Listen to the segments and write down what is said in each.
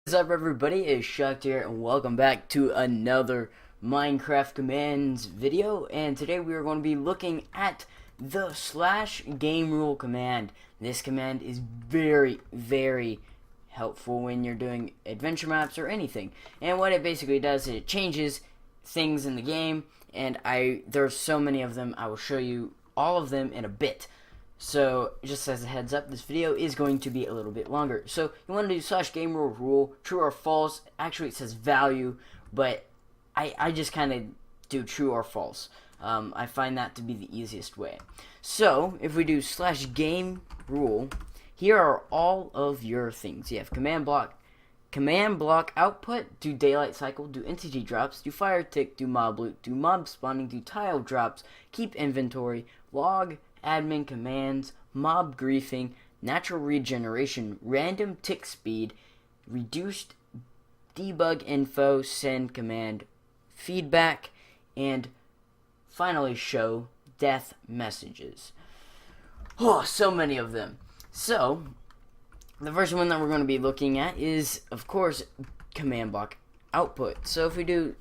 What's up, everybody? It's Shucked here, and welcome back to another Minecraft commands video. And today we are going to be looking at the /gamerule command. This command is very helpful when you're doing adventure maps or anything. And what it basically does is it changes things in the game, and there's so many of them. I will show you all of them in a bit. So, just as a heads up, this video is going to be a little bit longer. So, you want to do /gamerule rule, true or false. Actually, it says value, but I just kind of do true or false. I find that to be the easiest way. So, if we do /gamerule, here are all of your things. You have command block output, do daylight cycle, do entity drops, do fire tick, do mob loot, do mob spawning, do tile drops, keep inventory, log, admin commands, mob griefing, natural regeneration, random tick speed, reduced debug info, send command, feedback, and finally show death messages. Oh, so many of them. So, the first one that we're going to be looking at is, of course, command block output. So if we do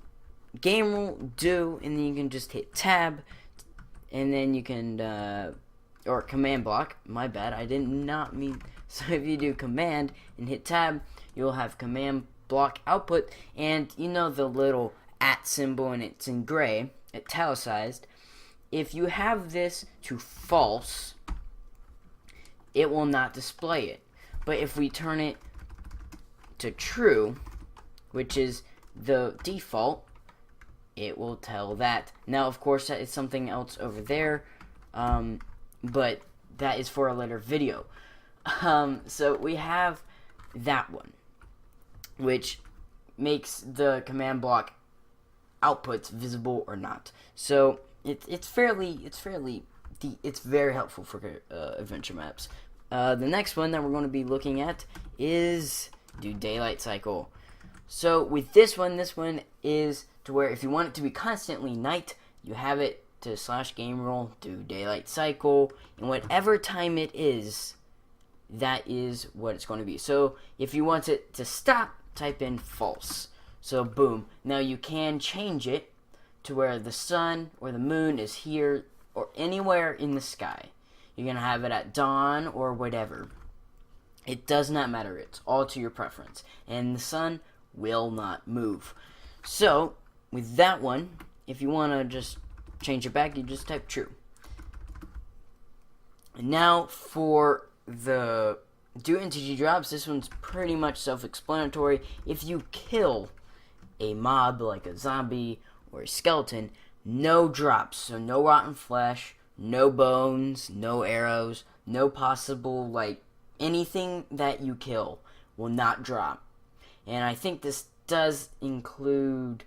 gamerule do, and then you can just hit tab, and then you can, or command block, my bad, I did not mean, so if you do command and hit tab, you'll have command block output, and you know the little @ symbol, and it's in gray, italicized. If you have this to false, it will not display it. But if we turn it to true, which is the default, it will tell that. Now, of course, that is something else over there, but that is for a later video. So we have that one, which makes the command block outputs visible or not. So it's very helpful for adventure maps. The next one that we're going to be looking at is do daylight cycle. So with this one is to where if you want it to be constantly night, you have it to /gamerule, do daylight cycle, and whatever time it is, that is what it's going to be. So if you want it to stop, type in false. So boom. Now you can change it to where the sun or the moon is here or anywhere in the sky. You're going to have it at dawn or whatever. It does not matter. It's all to your preference. And the sun will not move. So, with that one, if you want to just change it back, you just type true. And now, for the do entity drops, this one's pretty much self-explanatory. If you kill a mob, like a zombie or a skeleton, no drops. So, no rotten flesh, no bones, no arrows, no possible, anything that you kill will not drop. And I think this does include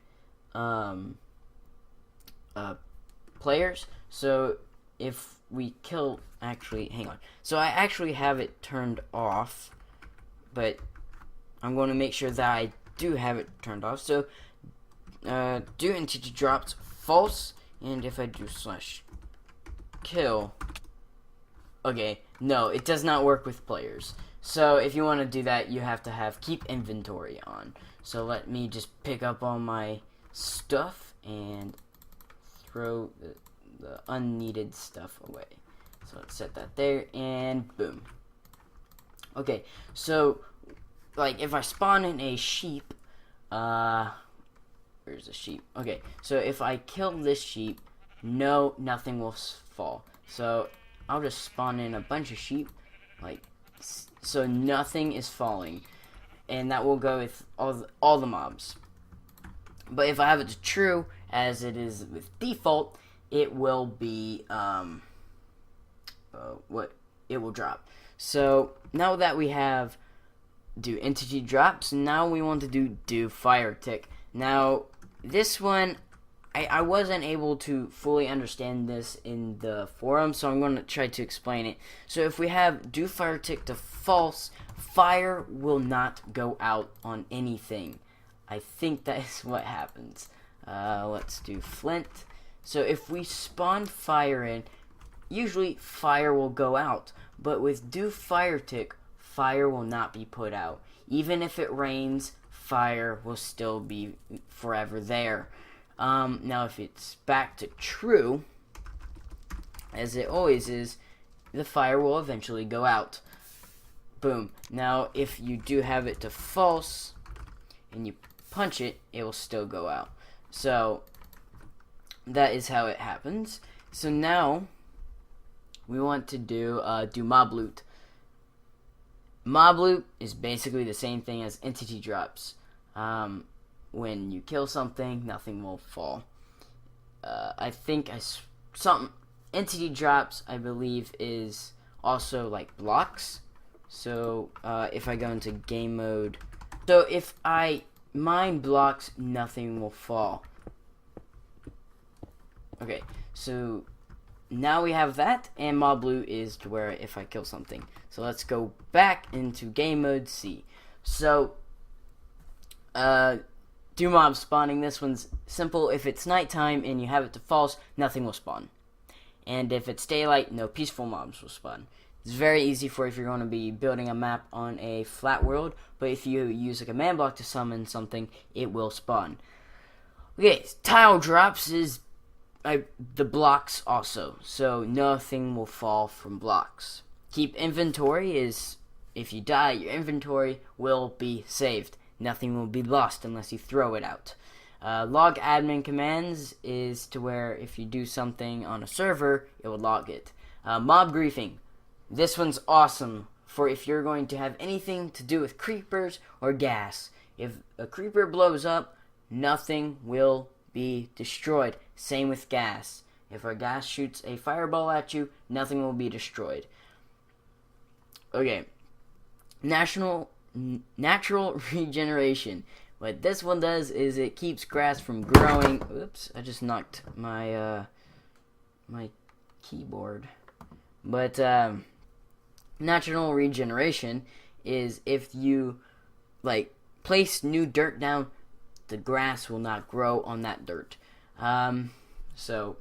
players. So if we kill, actually, hang on. So I actually have it turned off, but I'm going to make sure that I do have it turned off. So do entity drops false, and if I do /kill, okay, no, it does not work with players. So if you want to do that, you have to have keep inventory on. So let me just pick up all my stuff and throw the unneeded stuff away. So let's set that there, and boom. Okay, so if I spawn in a sheep, where's the sheep? Okay, so if I kill this sheep, nothing will fall. So I'll just spawn in a bunch of sheep, so nothing is falling, and that will go with all the mobs. But if I have it to true, as it is with default, it will be it will drop. So now that we have do entity drops, now we want to do fire tick. Now this one, I wasn't able to fully understand this in the forum, so I'm going to try to explain it. So if we have do fire tick to false, fire will not go out on anything. I think that is what happens. Let's do flint. So if we spawn fire in, usually fire will go out, but with do fire tick, fire will not be put out. Even if it rains, fire will still be forever there. Now, if it's back to true, as it always is, the fire will eventually go out. Boom. Now, if you do have it to false, and you punch it, it will still go out. So, that is how it happens. So now, we want to do mob loot. Mob loot is basically the same thing as entity drops. When you kill something, nothing will fall. I think entity drops, I believe, is also like blocks. So if I go into game mode, so if I mine blocks, nothing will fall. Okay, so now we have that, and mob loot is to where if I kill something. So let's go back into game mode C. So do mob spawning. This one's simple. If it's nighttime and you have it to false, nothing will spawn. And if it's daylight, no peaceful mobs will spawn. It's very easy for if you're going to be building a map on a flat world, but if you use a command block to summon something, it will spawn. Okay, tile drops is the blocks also, so nothing will fall from blocks. Keep inventory is, if you die, your inventory will be saved. Nothing will be lost unless you throw it out. Log admin commands is to where if you do something on a server, it will log it. Mob griefing. This one's awesome for if you're going to have anything to do with creepers or gas. If a creeper blows up, nothing will be destroyed. Same with gas. If a gas shoots a fireball at you, nothing will be destroyed. Okay. Natural regeneration. What this one does is it keeps grass from growing. Oops, I just knocked my my keyboard. But natural regeneration is if you like place new dirt down, the grass will not grow on that dirt. So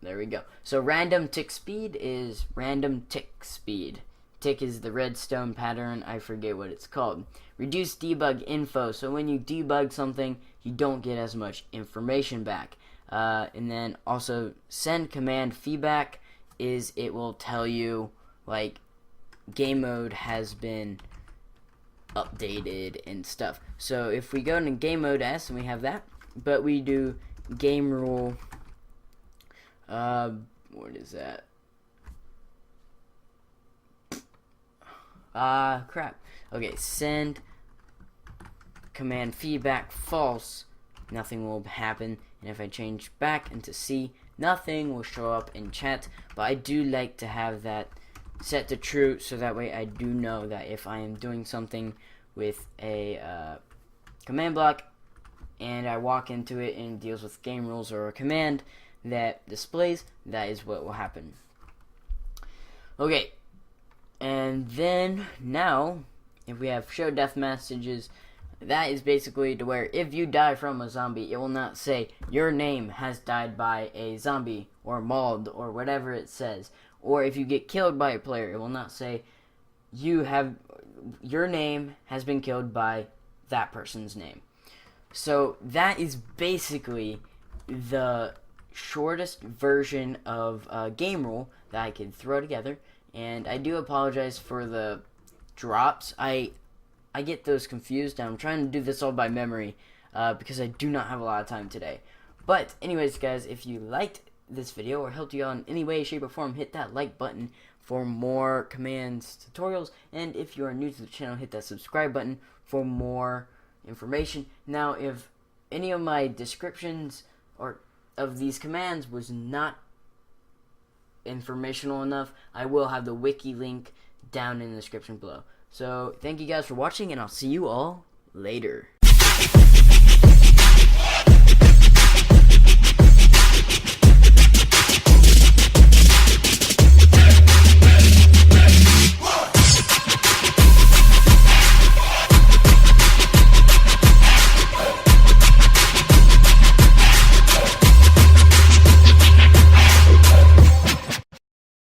there we go. So random tick speed is random tick speed. Tick is the redstone pattern. I forget what it's called. Reduce debug info. So when you debug something, you don't get as much information back. And then also send command feedback is it will tell you like game mode has been updated and stuff. So if we go into game mode S and we have that, but we do gamerule. What is that? Crap. Okay, send command feedback false, nothing will happen. And if I change back into C, nothing will show up in chat. But I do like to have that set to true, so that way I do know that if I am doing something with a command block and I walk into it and it deals with game rules or a command that displays, that is what will happen. Okay. And then, now, if we have show death messages, that is basically to where if you die from a zombie, it will not say, your name has died by a zombie, or mauled, or whatever it says. Or if you get killed by a player, it will not say, your name has been killed by that person's name. So, that is basically the shortest version of game rule that I could throw together. And I do apologize for the drops. I get those confused. I'm trying to do this all by memory because I do not have a lot of time today. But anyways, guys, if you liked this video or helped you out in any way, shape, or form, hit that like button for more commands tutorials. And if you are new to the channel, hit that subscribe button for more information. Now, if any of my descriptions or of these commands was not informational enough, I will have the wiki link down in the description below. So thank you guys for watching, and I'll see you all later.